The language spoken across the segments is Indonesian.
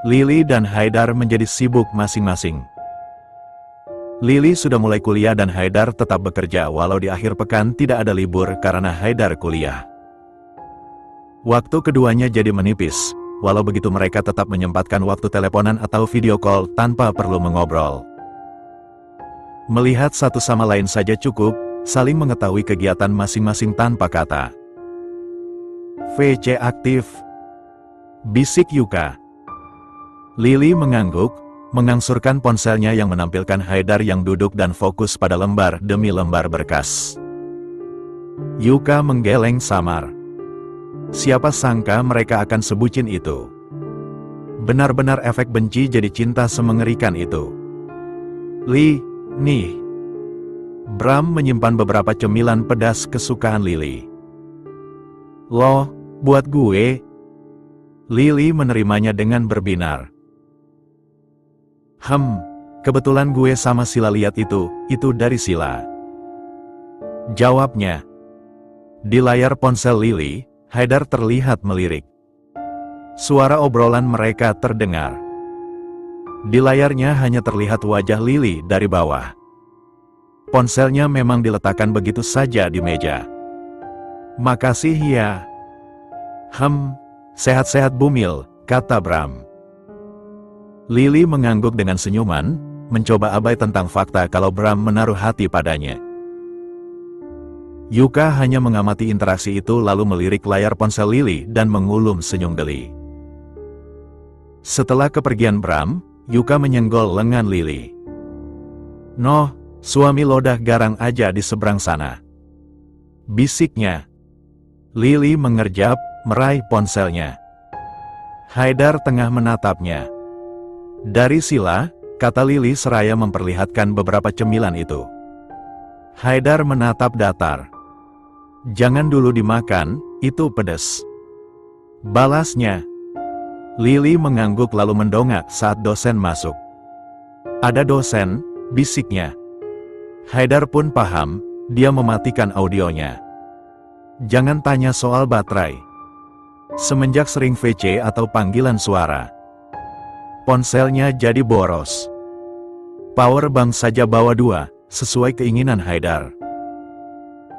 Lily dan Haidar menjadi sibuk masing-masing. Lily sudah mulai kuliah dan Haidar tetap bekerja walau di akhir pekan tidak ada libur karena Haidar kuliah. Waktu keduanya jadi menipis, walau begitu mereka tetap menyempatkan waktu teleponan atau video call tanpa perlu mengobrol. Melihat satu sama lain saja cukup, saling mengetahui kegiatan masing-masing tanpa kata. VC aktif. Bisik Yuka. Lily mengangguk, mengangsurkan ponselnya yang menampilkan Haidar yang duduk dan fokus pada lembar demi lembar berkas. Yuka menggeleng samar. Siapa sangka mereka akan sebucin itu. Benar-benar efek benci jadi cinta semengerikan itu. Nih. Bram menyimpan beberapa cemilan pedas kesukaan Lily. Loh, buat gue? Lily menerimanya dengan berbinar. Kebetulan gue sama Sila lihat itu dari Sila. Jawabnya. Di layar ponsel Lily, Haidar terlihat melirik. Suara obrolan mereka terdengar. Di layarnya hanya terlihat wajah Lily dari bawah. Ponselnya memang diletakkan begitu saja di meja. Makasih ya. Sehat-sehat Bumil, kata Bram. Lily mengangguk dengan senyuman, mencoba abai tentang fakta kalau Bram menaruh hati padanya. Yuka hanya mengamati interaksi itu lalu melirik layar ponsel Lily dan mengulum senyum geli. Setelah kepergian Bram, Yuka menyenggol lengan Lily. Noh, suami lodah garang aja di seberang sana. Bisiknya. Lily mengerjap, meraih ponselnya. Haidar tengah menatapnya. Dari Sila, kata Lily seraya memperlihatkan beberapa cemilan itu. Haidar menatap datar. Jangan dulu dimakan, itu pedas. Balasnya. Lily mengangguk lalu mendongak saat dosen masuk. Ada dosen, bisiknya. Haidar pun paham, dia mematikan audionya. Jangan tanya soal baterai. Semenjak sering VC atau panggilan suara, ponselnya jadi boros. Power bank saja bawa 2, sesuai keinginan Haidar.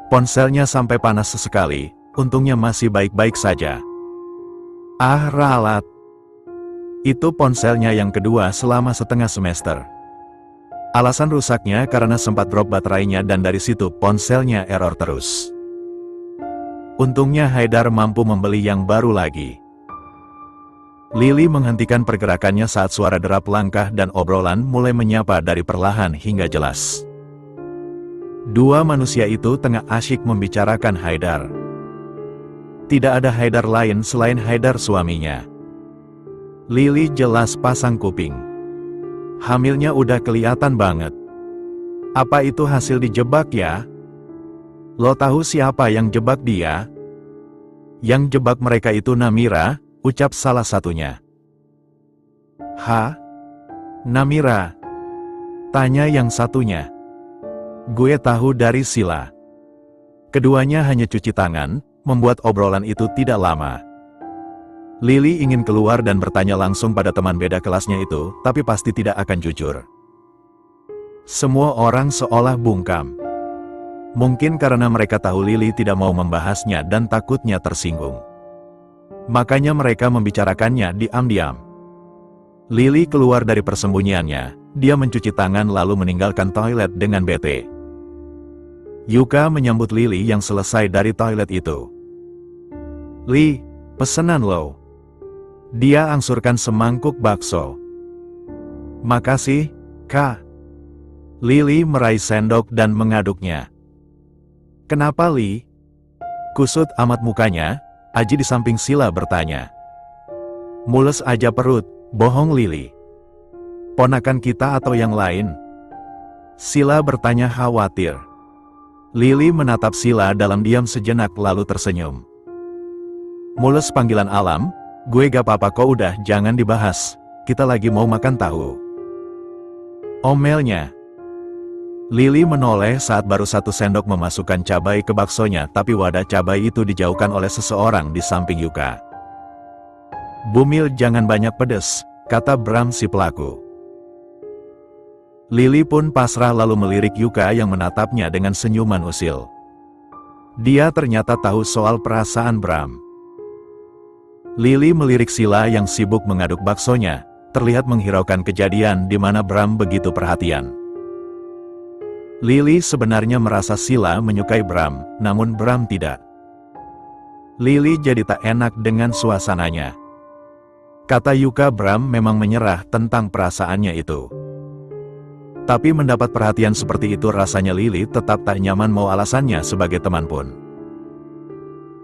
Ponselnya sampai panas sesekali, untungnya masih baik-baik saja. Ah ralat. Itu ponselnya yang kedua selama setengah semester. Alasan rusaknya karena sempat drop baterainya dan dari situ ponselnya error terus. Untungnya Haidar mampu membeli yang baru lagi. Lily menghentikan pergerakannya saat suara derap langkah dan obrolan mulai menyapa dari perlahan hingga jelas. Dua manusia itu tengah asyik membicarakan Haidar. Tidak ada Haidar lain selain Haidar suaminya. Lily jelas pasang kuping. Hamilnya udah kelihatan banget. Apa itu hasil dijebak ya? Lo tahu siapa yang jebak dia? Yang jebak mereka itu Namira, ucap salah satunya. Hah? Namira? Tanya yang satunya. Gue tahu dari Sila. Keduanya hanya cuci tangan, membuat obrolan itu tidak lama. Lily ingin keluar dan bertanya langsung pada teman beda kelasnya itu, tapi pasti tidak akan jujur. Semua orang seolah bungkam. Mungkin karena mereka tahu Lily tidak mau membahasnya dan takutnya tersinggung. Makanya mereka membicarakannya diam-diam. Lily keluar dari persembunyiannya, dia mencuci tangan lalu meninggalkan toilet dengan bete. Yuka menyambut Lily yang selesai dari toilet itu. Li, pesenan lo. Dia angsurkan semangkuk bakso. Makasih, Kak. Lily meraih sendok dan mengaduknya. Kenapa Li? Kusut amat mukanya, Aji di samping Sila bertanya. Mules aja perut, bohong Lily. Ponakan kita atau yang lain? Sila bertanya khawatir. Lily menatap Sila dalam diam sejenak lalu tersenyum. Mules panggilan alam, gue gak apa-apa kok udah jangan dibahas, kita lagi mau makan tahu. Omelnya. Lily menoleh saat baru satu sendok memasukkan cabai ke baksonya tapi wadah cabai itu dijauhkan oleh seseorang di samping Yuka. Bumil jangan banyak pedes, kata Bram si pelaku. Lily pun pasrah lalu melirik Yuka yang menatapnya dengan senyuman usil. Dia ternyata tahu soal perasaan Bram. Lily melirik Sila yang sibuk mengaduk baksonya, terlihat menghiraukan kejadian di mana Bram begitu perhatian. Lily sebenarnya merasa Sila menyukai Bram, namun Bram tidak. Lily jadi tak enak dengan suasananya. Kata Yuka, Bram memang menyerah tentang perasaannya itu. Tapi mendapat perhatian seperti itu rasanya Lily tetap tak nyaman mau alasannya sebagai teman pun.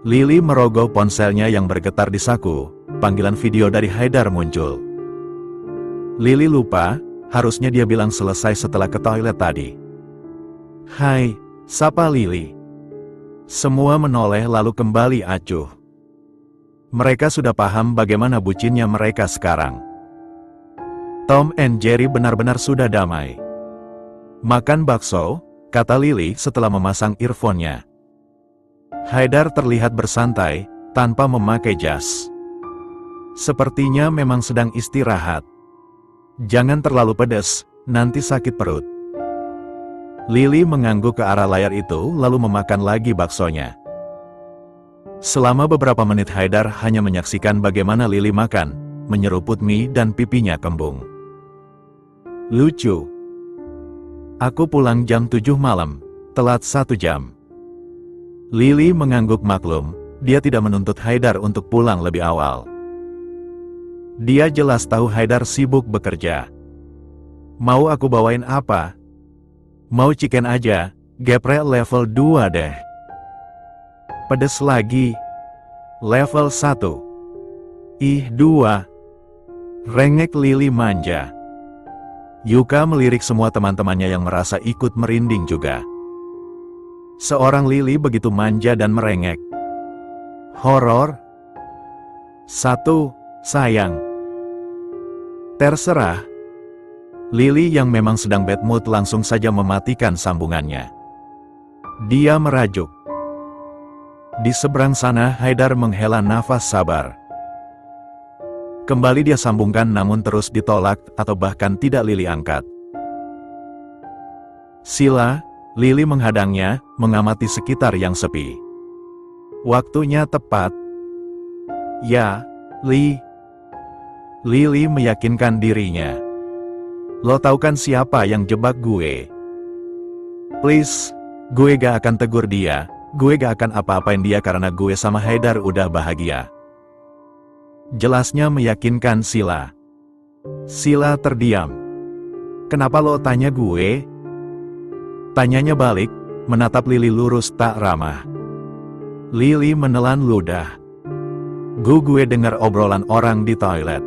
Lily merogoh ponselnya yang bergetar di saku, panggilan video dari Haidar muncul. Lily lupa, harusnya dia bilang selesai setelah ke toilet tadi. Hai, sapa Lily. Semua menoleh lalu kembali acuh. Mereka sudah paham bagaimana bucinnya mereka sekarang. Tom and Jerry benar-benar sudah damai. Makan bakso, kata Lily setelah memasang earphone-nya. Haidar terlihat bersantai, tanpa memakai jas. Sepertinya memang sedang istirahat. Jangan terlalu pedas, nanti sakit perut. Lily mengangguk ke arah layar itu lalu memakan lagi baksonya. Selama beberapa menit Haidar hanya menyaksikan bagaimana Lily makan, menyeruput mie dan pipinya kembung. Lucu. Aku pulang jam 7 malam, telat 1 jam. Lily mengangguk maklum, dia tidak menuntut Haidar untuk pulang lebih awal. Dia jelas tahu Haidar sibuk bekerja. Mau aku bawain apa? Mau chicken aja, geprek level 2 deh. Pedes lagi. Level 1. Ih 2. Rengek Lily manja. Yuka melirik semua teman-temannya yang merasa ikut merinding juga. Seorang Lily begitu manja dan merengek. Horor? 1, sayang. Terserah. Lily yang memang sedang bad mood langsung saja mematikan sambungannya. Dia merajuk. Di seberang sana Haidar menghela nafas sabar. Kembali dia sambungkan namun terus ditolak atau bahkan tidak Lily angkat. Sila, Lily menghadangnya, mengamati sekitar yang sepi. Waktunya tepat. Ya, Lily meyakinkan dirinya. Lo tahu kan siapa yang jebak gue? Please, gue gak akan tegur dia, gue gak akan apa-apain dia karena gue sama Haidar udah bahagia. Jelasnya meyakinkan Sila. Sila terdiam. Kenapa lo tanya gue? Tanyanya balik, menatap Lily lurus tak ramah. Lily menelan ludah. Gue dengar obrolan orang di toilet.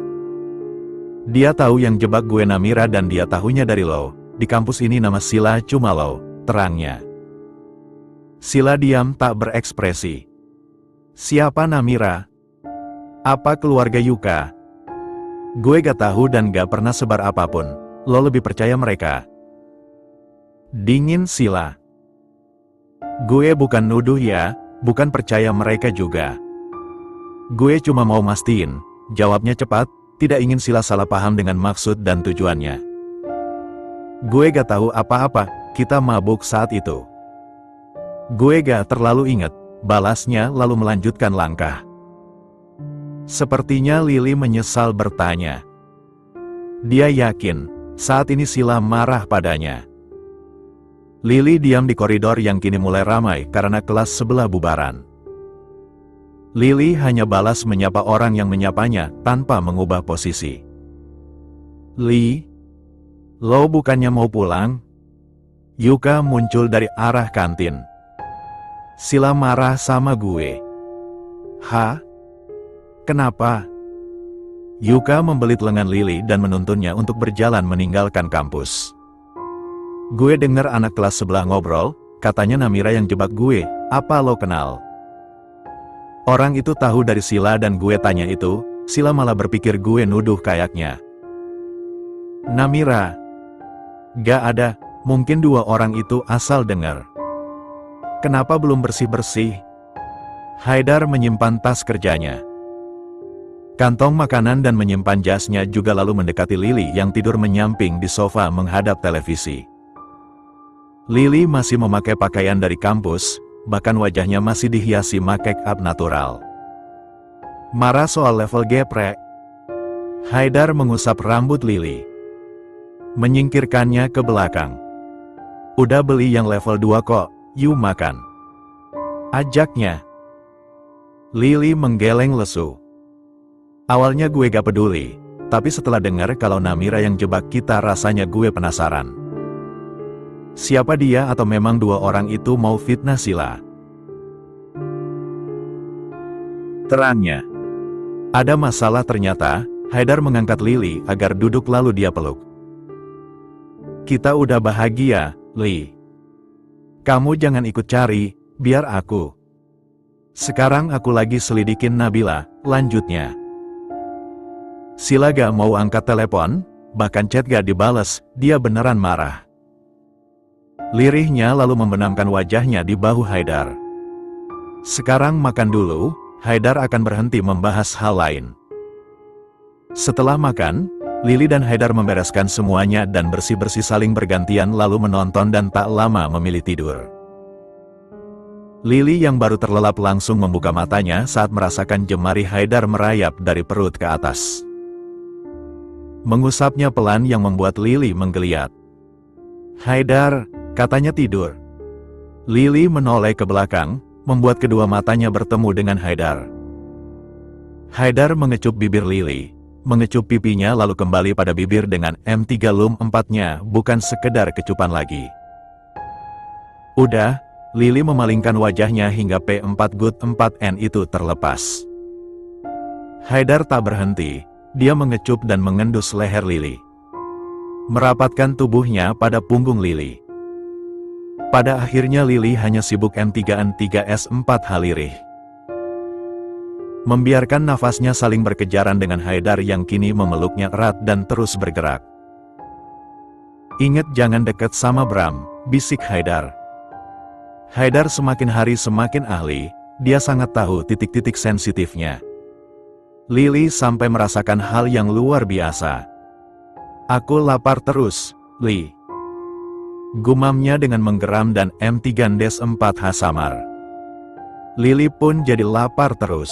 Dia tahu yang jebak gue Namira dan dia tahunya dari lo. Di kampus ini nama Sila cuma lo, terangnya. Sila diam tak berekspresi. Siapa Namira? Apa keluarga Yuka? Gue gak tahu dan gak pernah sebar apapun. Lo lebih percaya mereka? Dingin Sila. Gue bukan nuduh ya, bukan percaya mereka juga. Gue cuma mau mastiin, jawabnya cepat. Tidak ingin Sila salah paham dengan maksud dan tujuannya. Gue gak tahu apa-apa, kita mabuk saat itu. Gue gak terlalu inget, balasnya lalu melanjutkan langkah. Sepertinya Lily menyesal bertanya. Dia yakin, saat ini Sila marah padanya. Lily diam di koridor yang kini mulai ramai karena kelas sebelah bubaran. Lily hanya balas menyapa orang yang menyapanya tanpa mengubah posisi. Lee, lo bukannya mau pulang? Yuka muncul dari arah kantin. Sila marah sama gue. Hah? Kenapa? Yuka membelit lengan Lily dan menuntunnya untuk berjalan meninggalkan kampus. Gue dengar anak kelas sebelah ngobrol, katanya Namira yang jebak gue, apa lo kenal? Orang itu tahu dari Sila dan gue tanya itu, Sila malah berpikir gue nuduh kayaknya. Namira. Gak ada, mungkin 2 orang itu asal dengar. Kenapa belum bersih-bersih? Haidar menyimpan tas kerjanya. kantong makanan dan menyimpan jasnya juga lalu mendekati Lily yang tidur menyamping di sofa menghadap televisi. Lily masih memakai pakaian dari kampus, bahkan wajahnya masih dihiasi make up natural. Marah soal level geprek, Haidar mengusap rambut Lily, menyingkirkannya ke belakang. Udah beli yang level 2 kok, yuk makan, ajaknya. Lily menggeleng lesu. Awalnya gue gak peduli, tapi setelah dengar kalau Namira yang jebak kita rasanya gue penasaran. Siapa dia atau memang dua orang itu mau fitnah Sila? Terangnya, ada masalah ternyata. Haidar mengangkat Lily agar duduk lalu dia peluk. Kita udah bahagia, Li. Kamu jangan ikut cari, biar aku. Sekarang aku lagi selidikin Nabila, lanjutnya. Sila gak mau angkat telepon, bahkan chat gak dibales, dia beneran marah. Lirihnya lalu membenamkan wajahnya di bahu Haidar. Sekarang makan dulu, Haidar akan berhenti membahas hal lain. Setelah makan, Lily dan Haidar membereskan semuanya dan bersih-bersih saling bergantian lalu menonton dan tak lama memilih tidur. Lily yang baru terlelap langsung membuka matanya saat merasakan jemari Haidar merayap dari perut ke atas. Mengusapnya pelan yang membuat Lily menggeliat. Haidar, katanya tidur. Lily menoleh ke belakang, membuat kedua matanya bertemu dengan Haidar. Haidar mengecup bibir Lily, mengecup pipinya lalu kembali pada bibir dengan M3 Lum 4-nya, bukan sekedar kecupan lagi. Udah, Lily memalingkan wajahnya hingga P4 Good 4N itu terlepas. Haidar tak berhenti, dia mengecup dan mengendus leher Lily, merapatkan tubuhnya pada punggung Lily. Pada akhirnya Lily hanya sibuk M3N 3S4 halirih. Membiarkan nafasnya saling berkejaran dengan Haidar yang kini memeluknya erat dan terus bergerak. Ingat jangan dekat sama Bram, bisik Haidar. Haidar semakin hari semakin ahli, dia sangat tahu titik-titik sensitifnya. Lily sampai merasakan hal yang luar biasa. Aku lapar terus, Li. Gumamnya dengan menggeram dan M3-4H samar. Lily pun jadi lapar terus.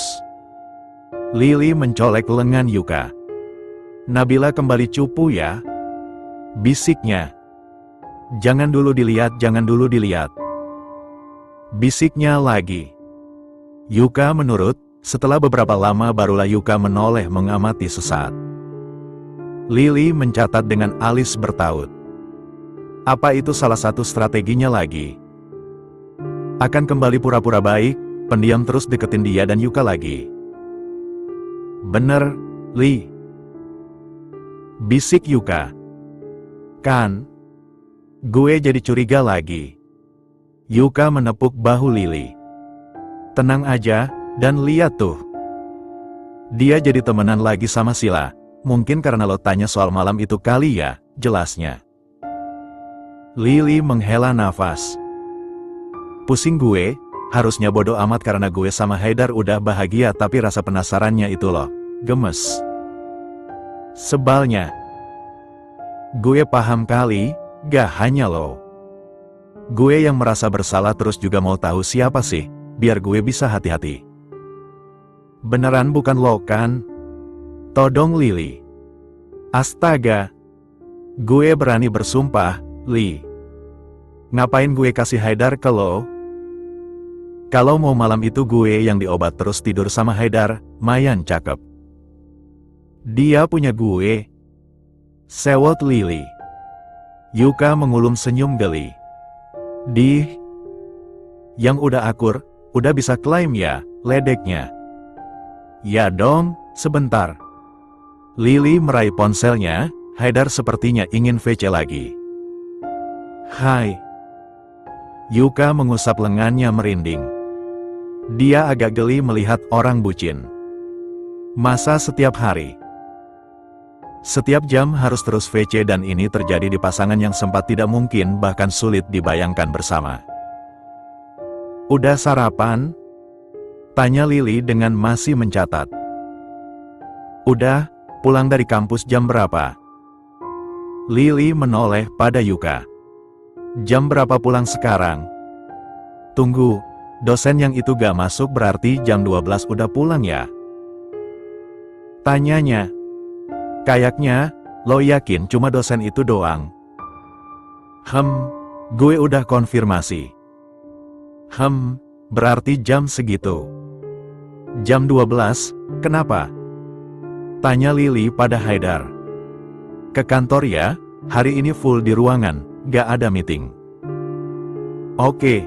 Lily mencolek lengan Yuka. Nabila kembali cupu ya? Bisiknya. Jangan dulu dilihat, jangan dulu dilihat. Bisiknya lagi. Yuka menurut, setelah beberapa lama barulah Yuka menoleh mengamati sesaat. Lily mencatat dengan alis bertaut. Apa itu salah satu strateginya lagi? Akan kembali pura-pura baik, pendiam terus deketin dia dan Yuka lagi. Bener, Li. Bisik Yuka. Kan? Gue jadi curiga lagi. Yuka menepuk bahu Lily. Tenang aja, dan lihat tuh. Dia jadi temenan lagi sama Sila. Mungkin karena lo tanya soal malam itu kali ya, jelasnya. Lily menghela nafas. Pusing gue. Harusnya bodoh amat karena gue sama Haidar udah bahagia tapi rasa penasarannya itu loh, gemes. Sebalnya. Gue paham kali, gak hanya lo. Gue yang merasa bersalah terus juga mau tahu siapa sih, biar gue bisa hati-hati. Beneran bukan lo kan? Todong Lily. Astaga. Gue berani bersumpah, Li. Ngapain gue kasih Haidar ke lo? Kalau mau malam itu gue yang diobat terus tidur sama Haidar, mayan cakep. Dia punya gue. Sewot Lily. Yuka mengulum senyum geli. Yang udah akur, udah bisa klaim ya, ledeknya. Ya dong, sebentar. Lily meraih ponselnya, Haidar sepertinya ingin VC lagi. Hai. Yuka mengusap lengannya merinding. Dia agak geli melihat orang bucin. Masa setiap hari? Setiap jam harus terus VC dan ini terjadi di pasangan yang sempat tidak mungkin bahkan sulit dibayangkan bersama. Udah sarapan? Tanya Lily dengan masih mencatat. Udah, pulang dari kampus jam berapa? Lily menoleh pada Yuka. Jam berapa pulang sekarang? Tunggu, dosen yang itu gak masuk berarti jam 12 udah pulang ya? Tanyanya. Kayaknya, lo yakin cuma dosen itu doang? Gue udah konfirmasi. Berarti jam segitu. Jam 12, kenapa? Tanya Lily pada Haidar. Ke kantor ya, hari ini full di ruangan, gak ada meeting. Oke.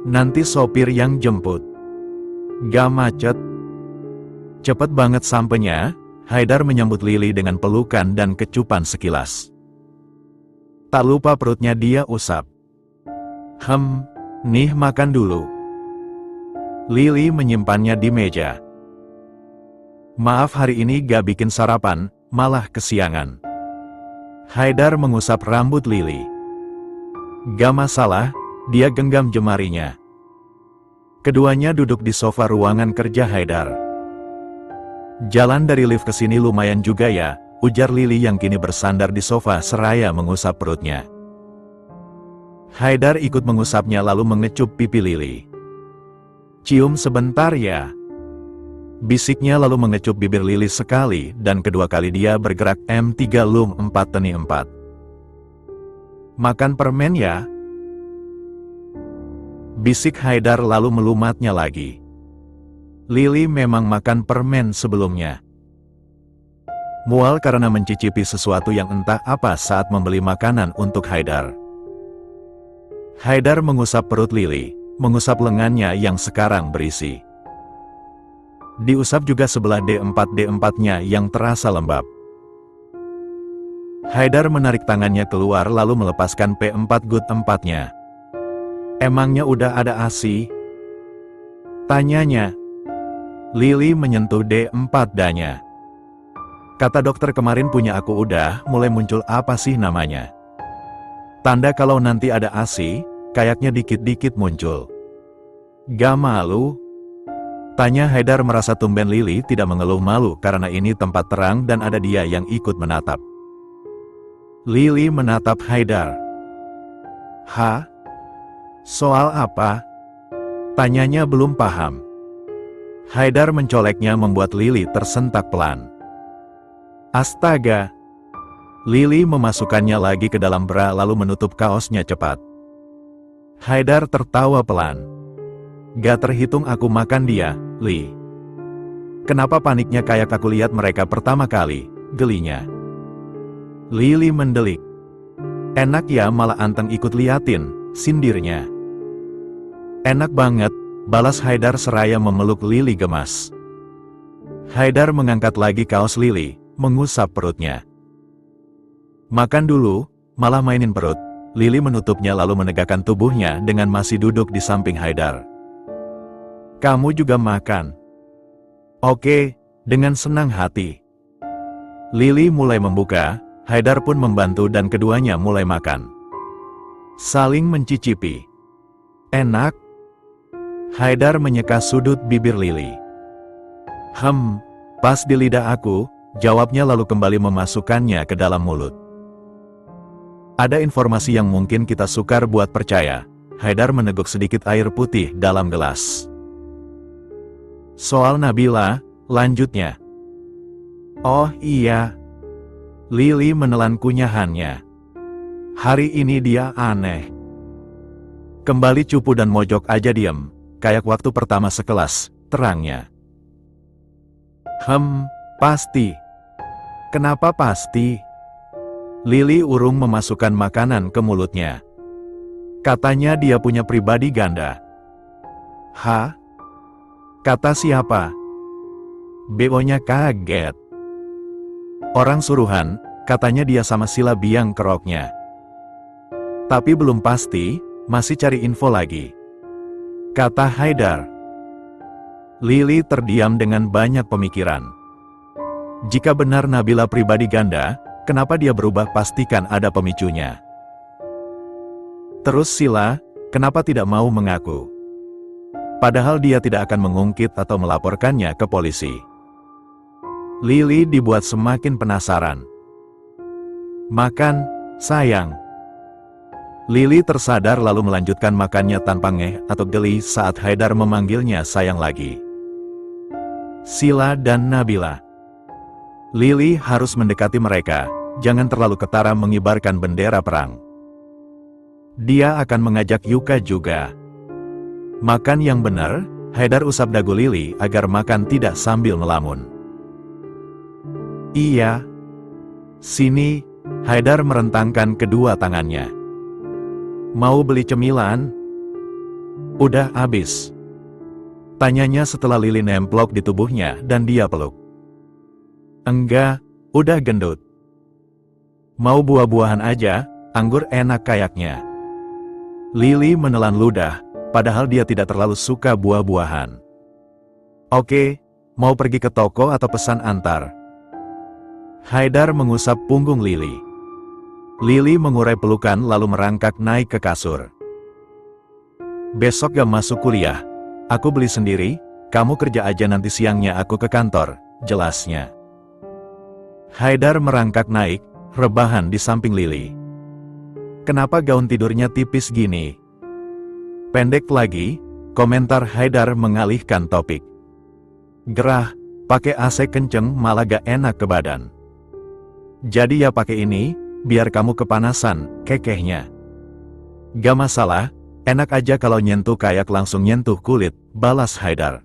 Nanti sopir yang jemput. Gak macet. Cepet banget sampenya, Haidar menyambut Lily dengan pelukan dan kecupan sekilas. Tak lupa perutnya dia usap. Nih makan dulu. Lily menyimpannya di meja. Maaf hari ini gak bikin sarapan, malah kesiangan. Haidar mengusap rambut Lily. Gak masalah, dia genggam jemarinya. Keduanya duduk di sofa ruangan kerja Haidar. Jalan dari lift ke sini lumayan juga ya, ujar Lily yang kini bersandar di sofa seraya mengusap perutnya. Haidar ikut mengusapnya lalu mengecup pipi Lily. Cium sebentar ya. Bisiknya lalu mengecup bibir Lily sekali dan kedua kali dia bergerak M3 Lum 4 Teni 4. Makan permen ya? Bisik Haidar lalu melumatnya lagi. Lily memang makan permen sebelumnya. Mual karena mencicipi sesuatu yang entah apa saat membeli makanan untuk Haidar. Haidar mengusap perut Lily, mengusap lengannya yang sekarang berisi. Diusap juga sebelah D4-D4-nya yang terasa lembab. Haidar menarik tangannya keluar lalu melepaskan P4 Good 4-nya. Emangnya udah ada ASI? Tanyanya. Lily menyentuh D4 danya. Kata dokter kemarin punya aku udah mulai muncul apa sih namanya? Tanda kalau nanti ada ASI, kayaknya dikit-dikit muncul. Gak malu? Tanya Haidar merasa tumben Lily tidak mengeluh malu karena ini tempat terang dan ada dia yang ikut menatap. Lily menatap Haidar. Hah? Soal apa? Tanyanya belum paham. Haidar mencoleknya membuat Lily tersentak pelan. Astaga! Lily memasukkannya lagi ke dalam bra lalu menutup kaosnya cepat. Haidar tertawa pelan. Gak terhitung aku makan dia, Li. Kenapa paniknya kayak aku lihat mereka pertama kali, gelinya. Lily mendelik. Enak ya malah anteng ikut liatin, sindirnya. Enak banget, balas Haidar seraya memeluk Lily gemas. Haidar mengangkat lagi kaos Lily, mengusap perutnya. Makan dulu, malah mainin perut. Lily menutupnya lalu menegakkan tubuhnya dengan masih duduk di samping Haidar. Kamu juga makan. Oke, dengan senang hati. Lily mulai membuka, Haidar pun membantu dan keduanya mulai makan. Saling mencicipi. Enak. Haidar menyeka sudut bibir Lily. Pas di lidah aku, jawabnya lalu kembali memasukkannya ke dalam mulut. Ada informasi yang mungkin kita sukar buat percaya. Haidar meneguk sedikit air putih dalam gelas. Soal Nabila, lanjutnya. Oh iya. Lily menelan kunyahannya. Hari ini dia aneh. Kembali cupu dan mojok aja diem, kayak waktu pertama sekelas, terangnya. Pasti. Kenapa pasti? Lily urung memasukkan makanan ke mulutnya. Katanya dia punya pribadi ganda. Hah? Kata siapa? BO-nya kaget. Orang suruhan, katanya dia sama Sila biang keroknya. Tapi belum pasti, masih cari info lagi. Kata Haidar. Lily terdiam dengan banyak pemikiran. Jika benar Nabila pribadi ganda, kenapa dia berubah pastikan ada pemicunya. Terus Sila, kenapa tidak mau mengaku? Padahal dia tidak akan mengungkit atau melaporkannya ke polisi. Lily dibuat semakin penasaran. Makan, sayang. Lily tersadar lalu melanjutkan makannya tanpa ngeh atau geli saat Haidar memanggilnya sayang lagi. Sila dan Nabila. Lily harus mendekati mereka, jangan terlalu ketara mengibarkan bendera perang. Dia akan mengajak Yuka juga. Makan yang benar, Haidar usap dagu Lily agar makan tidak sambil melamun. Iya. Sini, Haidar merentangkan kedua tangannya. Mau beli cemilan? Udah habis. Tanyanya setelah Lily nemplok di tubuhnya dan dia peluk. Enggak, udah gendut. Mau buah-buahan aja, anggur enak kayaknya. Lily menelan ludah, padahal dia tidak terlalu suka buah-buahan. Oke, mau pergi ke toko atau pesan antar? Haidar mengusap punggung Lily. Lily mengurai pelukan lalu merangkak naik ke kasur. Besok gak masuk kuliah. Aku beli sendiri, kamu kerja aja nanti siangnya aku ke kantor, jelasnya. Haidar merangkak naik, rebahan di samping Lily. Kenapa gaun tidurnya tipis gini? Pendek lagi, komentar Haidar mengalihkan topik. Gerah, pakai AC kenceng malah gak enak ke badan. Jadi ya pakai ini, biar kamu kepanasan, kekehnya. Gak masalah, enak aja kalau nyentuh kayak langsung nyentuh kulit, balas Haidar.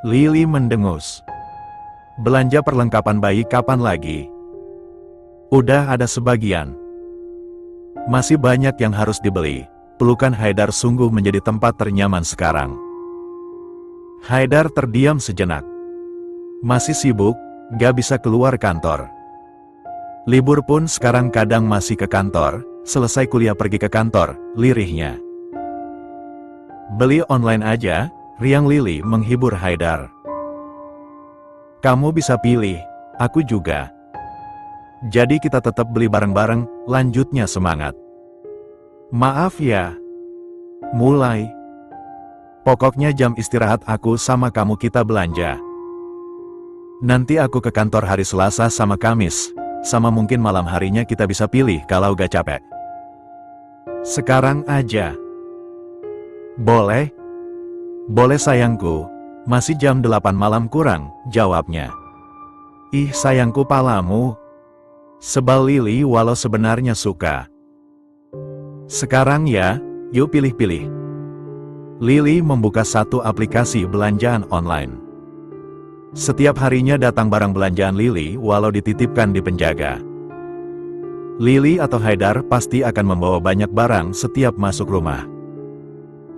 Lily mendengus. Belanja perlengkapan bayi kapan lagi? Udah ada sebagian. Masih banyak yang harus dibeli. Pelukan Haidar sungguh menjadi tempat ternyaman sekarang. Haidar terdiam sejenak. Masih sibuk, gak bisa keluar kantor. Libur pun sekarang kadang masih ke kantor, selesai kuliah pergi ke kantor, lirihnya. Beli online aja, riang Lily menghibur Haidar. Kamu bisa pilih, aku juga. Jadi kita tetap beli bareng-bareng, lanjutnya semangat. Maaf ya. Mulai. Pokoknya jam istirahat aku sama kamu kita belanja. Nanti aku ke kantor hari Selasa sama Kamis. Sama mungkin malam harinya kita bisa pilih kalau gak capek. Sekarang aja. Boleh? Boleh sayangku, masih jam 8 malam kurang, jawabnya. Ih sayangku palamu. Sebal Lily walau sebenarnya suka. Sekarang ya, yuk pilih-pilih. Lily membuka satu aplikasi belanjaan online. Setiap harinya datang barang belanjaan Lily walau dititipkan di penjaga. Lily atau Haidar pasti akan membawa banyak barang setiap masuk rumah.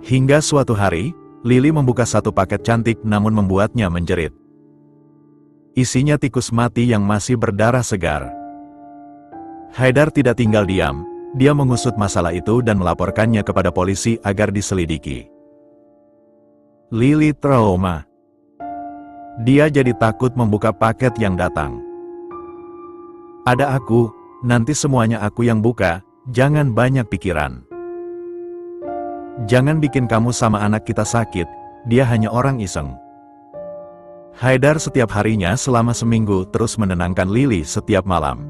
Hingga suatu hari, Lily membuka satu paket cantik namun membuatnya menjerit. Isinya tikus mati yang masih berdarah segar. Haidar tidak tinggal diam, dia mengusut masalah itu dan melaporkannya kepada polisi agar diselidiki. Lily trauma. Dia jadi takut membuka paket yang datang. Ada aku, nanti semuanya aku yang buka, jangan banyak pikiran. Jangan bikin kamu sama anak kita sakit, dia hanya orang iseng. Haidar setiap harinya selama seminggu terus menenangkan Lily setiap malam.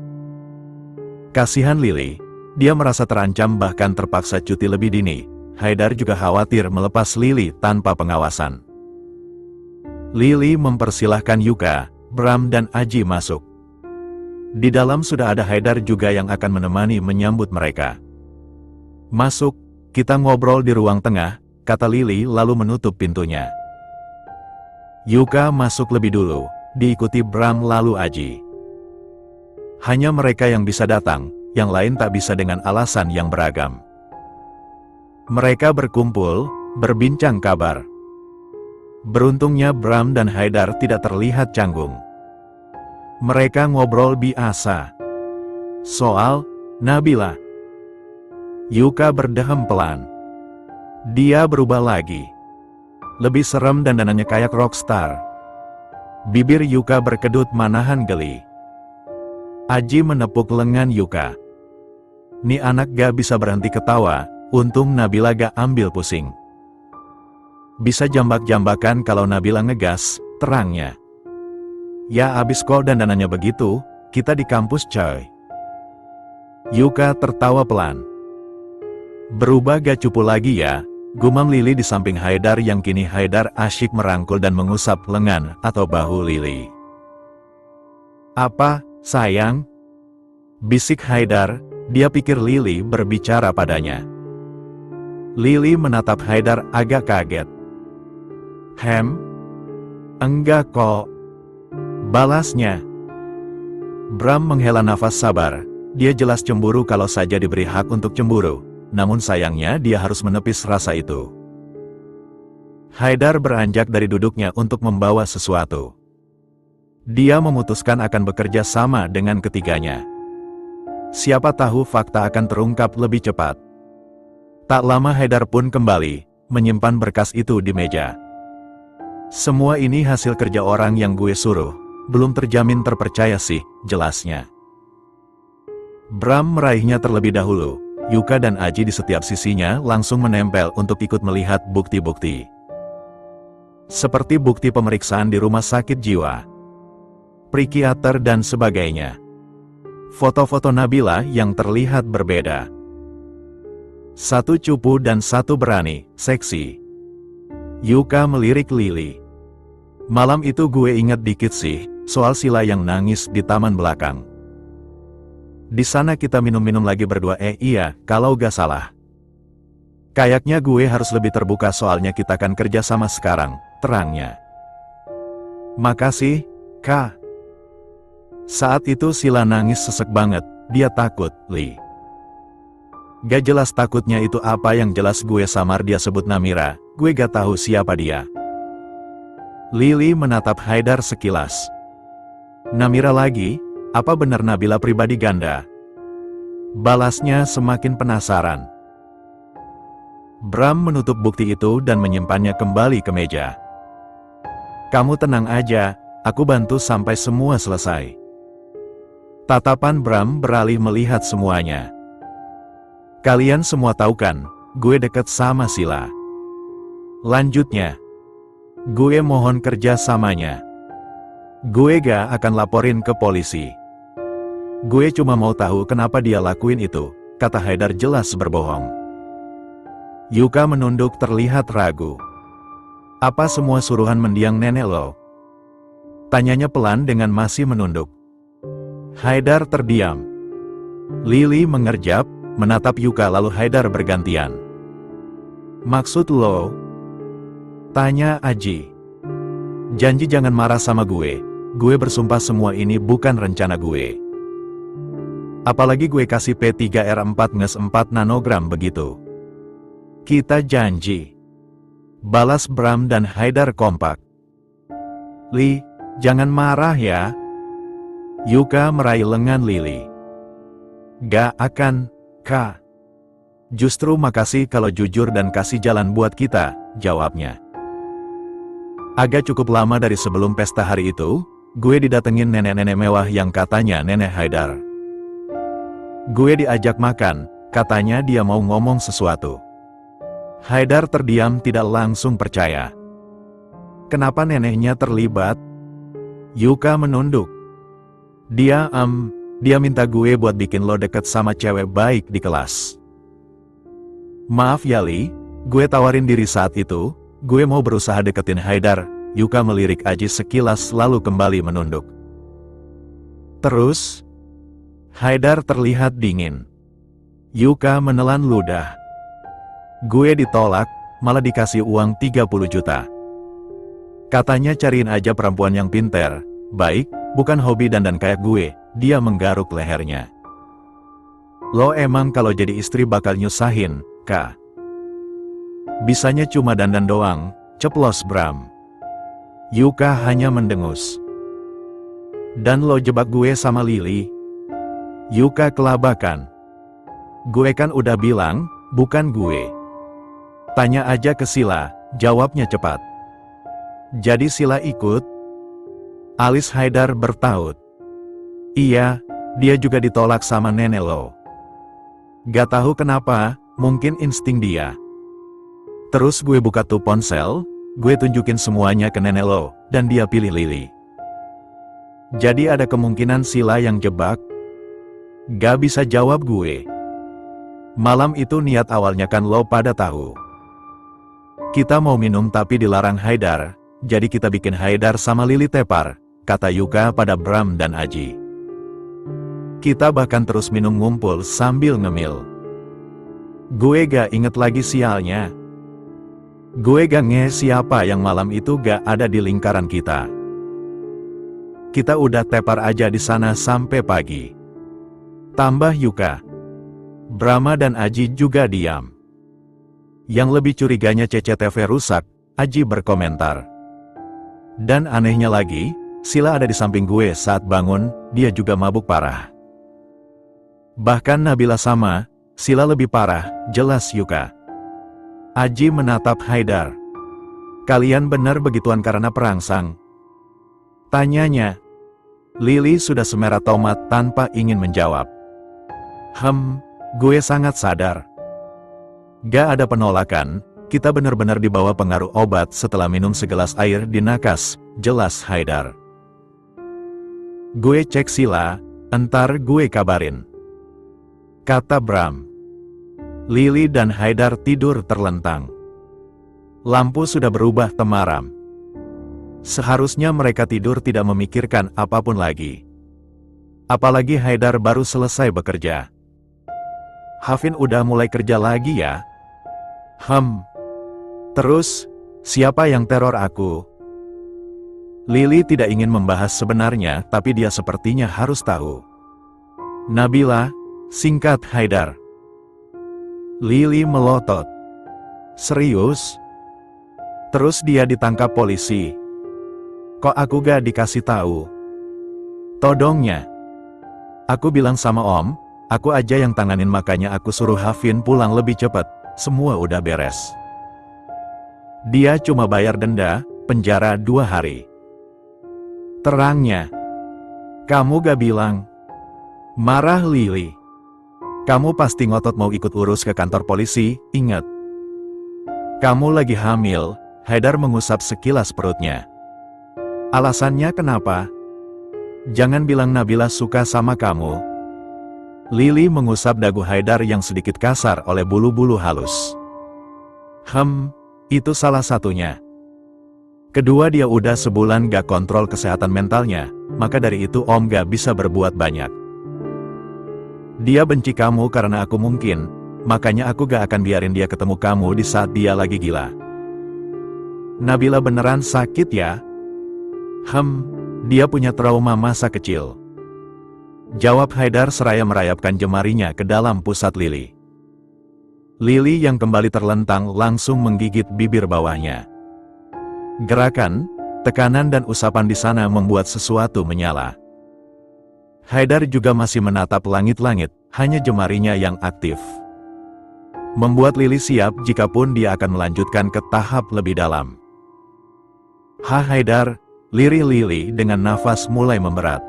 Kasihan Lily, dia merasa terancam bahkan terpaksa cuti lebih dini. Haidar juga khawatir melepas Lily tanpa pengawasan. Lily mempersilahkan Yuka, Bram dan Aji masuk. Di dalam sudah ada Haidar juga yang akan menemani menyambut mereka. Masuk, kita ngobrol di ruang tengah, kata Lily lalu menutup pintunya. Yuka masuk lebih dulu, diikuti Bram lalu Aji. Hanya mereka yang bisa datang, yang lain tak bisa dengan alasan yang beragam. Mereka berkumpul, berbincang kabar. Beruntungnya Bram dan Haidar tidak terlihat canggung. Mereka ngobrol biasa. Soal Nabila. Yuka berdehem pelan. Dia berubah lagi. Lebih serem dan dananya kayak rockstar. Bibir Yuka berkedut manahan geli. Aji menepuk lengan Yuka. Nih anak gak bisa berhenti ketawa, untung Nabila gak ambil pusing. Bisa jambak-jambakan kalau Nabila ngegas, terangnya. Ya abis kok dandanannya begitu, kita di kampus coy. Yuka tertawa pelan. Berubah gak cupu lagi ya, gumam Lily di samping Haidar yang kini Haidar asyik merangkul dan mengusap lengan atau bahu Lily. Apa, sayang? Bisik Haidar, dia pikir Lily berbicara padanya. Lily menatap Haidar agak kaget. Enggak kok. Balasnya. Bram menghela nafas sabar, dia jelas cemburu kalau saja diberi hak untuk cemburu. Namun sayangnya dia harus menepis rasa itu. Haidar beranjak dari duduknya untuk membawa sesuatu. Dia memutuskan akan bekerja sama dengan ketiganya. Siapa tahu fakta akan terungkap lebih cepat. Tak lama Haidar pun kembali, menyimpan berkas itu di meja. Semua ini hasil kerja orang yang gue suruh, belum terjamin terpercaya sih, jelasnya. Bram meraihnya terlebih dahulu. Yuka dan Aji di setiap sisinya langsung menempel untuk ikut melihat bukti-bukti. Seperti bukti pemeriksaan di rumah sakit jiwa, psikiater dan sebagainya. Foto-foto Nabila yang terlihat berbeda. Satu cupu dan satu berani, seksi. Yuka melirik Lily. Malam itu gue inget dikit sih, soal Sila yang nangis di taman belakang. Di sana kita minum-minum lagi berdua, iya, kalau gak salah. Kayaknya gue harus lebih terbuka soalnya kita kan kerja sama sekarang, terangnya. Makasih, Kak. Saat itu Sila nangis sesek banget, dia takut, Li. Gak jelas takutnya itu apa, yang jelas gue samar dia sebut Namira, gue gak tahu siapa dia. Lily menatap Haidar sekilas. Namira lagi? Apa benar Nabila pribadi ganda? Balasnya semakin penasaran. Bram menutup bukti itu dan menyimpannya kembali ke meja. Kamu tenang aja, aku bantu sampai semua selesai. Tatapan Bram beralih melihat semuanya. Kalian semua tahu kan, gue deket sama Sila. Lanjutnya, gue mohon kerja samanya. Gue gak akan laporin ke polisi. Gue cuma mau tahu kenapa dia lakuin itu, kata Haidar jelas berbohong. Yuka menunduk terlihat ragu. Apa semua suruhan mendiang nenek lo? Tanyanya pelan dengan masih menunduk. Haidar terdiam. Lily mengerjap, menatap Yuka lalu Haidar bergantian. Maksud lo? Tanya Aji. Janji jangan marah sama gue bersumpah semua ini bukan rencana gue. Apalagi gue kasih P3R4-4 nanogram begitu. Kita janji. Balas Bram dan Haidar kompak. Li, jangan marah ya. Yuka meraih lengan Lily. Gak akan, Kak. Justru makasih kalau jujur dan kasih jalan buat kita, jawabnya. Agak cukup lama dari sebelum pesta hari itu, gue didatengin nenek-nenek mewah yang katanya nenek Haidar. Gue diajak makan, katanya dia mau ngomong sesuatu. Haidar terdiam tidak langsung percaya. Kenapa neneknya terlibat? Yuka menunduk. Dia minta gue buat bikin lo deket sama cewek baik di kelas. Maaf ya Li, gue tawarin diri saat itu, gue mau berusaha deketin Haidar. Yuka melirik Aji sekilas lalu kembali menunduk. Terus? Haidar terlihat dingin. Yuka menelan ludah. Gue ditolak, malah dikasih uang 30 juta. Katanya cariin aja perempuan yang pinter, baik, bukan hobi dandan kayak gue, dia menggaruk lehernya. Lo emang kalau jadi istri bakal nyusahin, Kak. Bisanya cuma dandan doang, ceplos Bram. Yuka hanya mendengus. Dan lo jebak gue sama Lily? Yuka kelabakan. Gue kan udah bilang, bukan gue. Tanya aja ke Sila, jawabnya cepat. Jadi Sila ikut? Alis Haidar bertaut. Iya, dia juga ditolak sama nenek lo. Gak tahu kenapa, mungkin insting dia. Terus gue buka tuh ponsel, gue tunjukin semuanya ke nenek lo, dan dia pilih Lily. Jadi ada kemungkinan Sila yang jebak? Gak bisa jawab gue. Malam itu niat awalnya kan lo pada tahu. Kita mau minum tapi dilarang Haidar, jadi kita bikin Haidar sama Lili tepar, kata Yuka pada Bram dan Aji. Kita bahkan terus minum ngumpul sambil ngemil. Gue gak inget lagi sialnya. Gue gak nge siapa yang malam itu gak ada di lingkaran kita. Kita udah tepar aja di sana sampai pagi. Tambah Yuka. Brahma dan Aji juga diam. Yang lebih curiganya CCTV rusak, Aji berkomentar. Dan anehnya lagi, Sila ada di samping gue saat bangun, dia juga mabuk parah. Bahkan Nabila sama, Sila lebih parah, jelas Yuka. Aji menatap Haidar. Kalian benar begituan karena perangsang? Tanyanya. Lili sudah semerah tomat tanpa ingin menjawab. Gue sangat sadar. Gak ada penolakan, kita benar-benar dibawa pengaruh obat setelah minum segelas air di nakas, jelas Haidar. Gue cek Sila, entar gue kabarin, kata Bram. Lili dan Haidar tidur terlentang. Lampu sudah berubah temaram. Seharusnya mereka tidur tidak memikirkan apapun lagi. Apalagi Haidar baru selesai bekerja. Hafin udah mulai kerja lagi ya? Terus, siapa yang teror aku? Lili tidak ingin membahas sebenarnya, tapi dia sepertinya harus tahu. Nabila, singkat Haidar. Lili melotot. Serius? Terus dia ditangkap polisi. Kok aku gak dikasih tahu? Todongnya. Aku bilang sama Om, aku aja yang tanganin makanya aku suruh Hafin pulang lebih cepat, semua udah beres. Dia cuma bayar denda, penjara 2 hari. Terangnya. Kamu gak bilang. Marah Lili. Kamu pasti ngotot mau ikut urus ke kantor polisi, ingat. Kamu lagi hamil, Haidar mengusap sekilas perutnya. Alasannya kenapa? Jangan bilang Nabila suka sama kamu. Lili mengusap dagu Haidar yang sedikit kasar oleh bulu-bulu halus. Itu salah satunya. Kedua dia udah sebulan gak kontrol kesehatan mentalnya, maka dari itu Om gak bisa berbuat banyak. Dia benci kamu karena aku mungkin, makanya aku gak akan biarin dia ketemu kamu di saat dia lagi gila. Nabila beneran sakit ya? Dia punya trauma masa kecil. Jawab Haidar seraya merayapkan jemarinya ke dalam pusat Lili. Lili yang kembali terlentang langsung menggigit bibir bawahnya. Gerakan, tekanan dan usapan di sana membuat sesuatu menyala. Haidar juga masih menatap langit-langit, hanya jemarinya yang aktif. Membuat Lili siap jikapun dia akan melanjutkan ke tahap lebih dalam. Haidar, lirik Lili dengan nafas mulai memberat.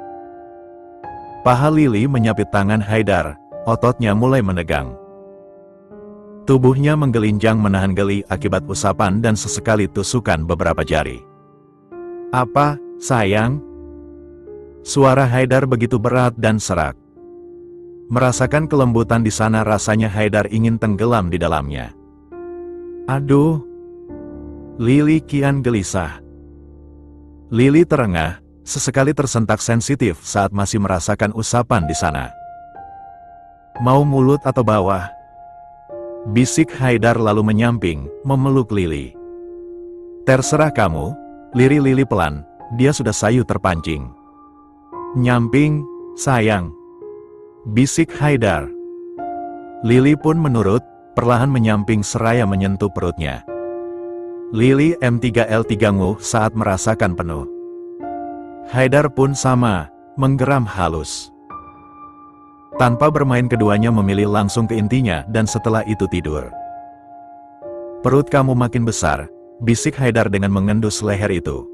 Paha Lili menyapit tangan Haidar, ototnya mulai menegang. Tubuhnya menggelinjang menahan geli akibat usapan dan sesekali tusukan beberapa jari. Apa, sayang? Suara Haidar begitu berat dan serak. Merasakan kelembutan di sana rasanya Haidar ingin tenggelam di dalamnya. Aduh. Lili kian gelisah. Lili terengah, sesekali tersentak sensitif saat masih merasakan usapan di sana. Mau mulut atau bawah? Bisik Haidar lalu menyamping, memeluk Lili. Terserah kamu, lirik Lili pelan, dia sudah sayu terpancing. Nyamping, sayang. Bisik Haidar. Lili pun menurut, perlahan menyamping seraya menyentuh perutnya. Lili M3L3 nguh saat merasakan penuh. Haidar pun sama, menggeram halus. Tanpa bermain keduanya memilih langsung ke intinya dan setelah itu tidur. Perut kamu makin besar, bisik Haidar dengan mengendus leher itu.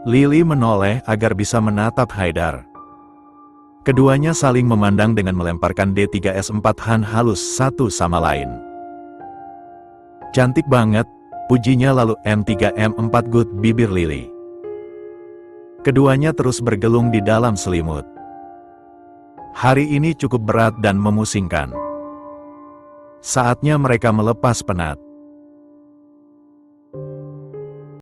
Lili menoleh agar bisa menatap Haidar. Keduanya saling memandang dengan melemparkan D3S4 halus satu sama lain. Cantik banget, pujinya lalu M3M4 good bibir Lili. Keduanya terus bergelung di dalam selimut. Hari ini cukup berat dan memusingkan. Saatnya mereka melepas penat.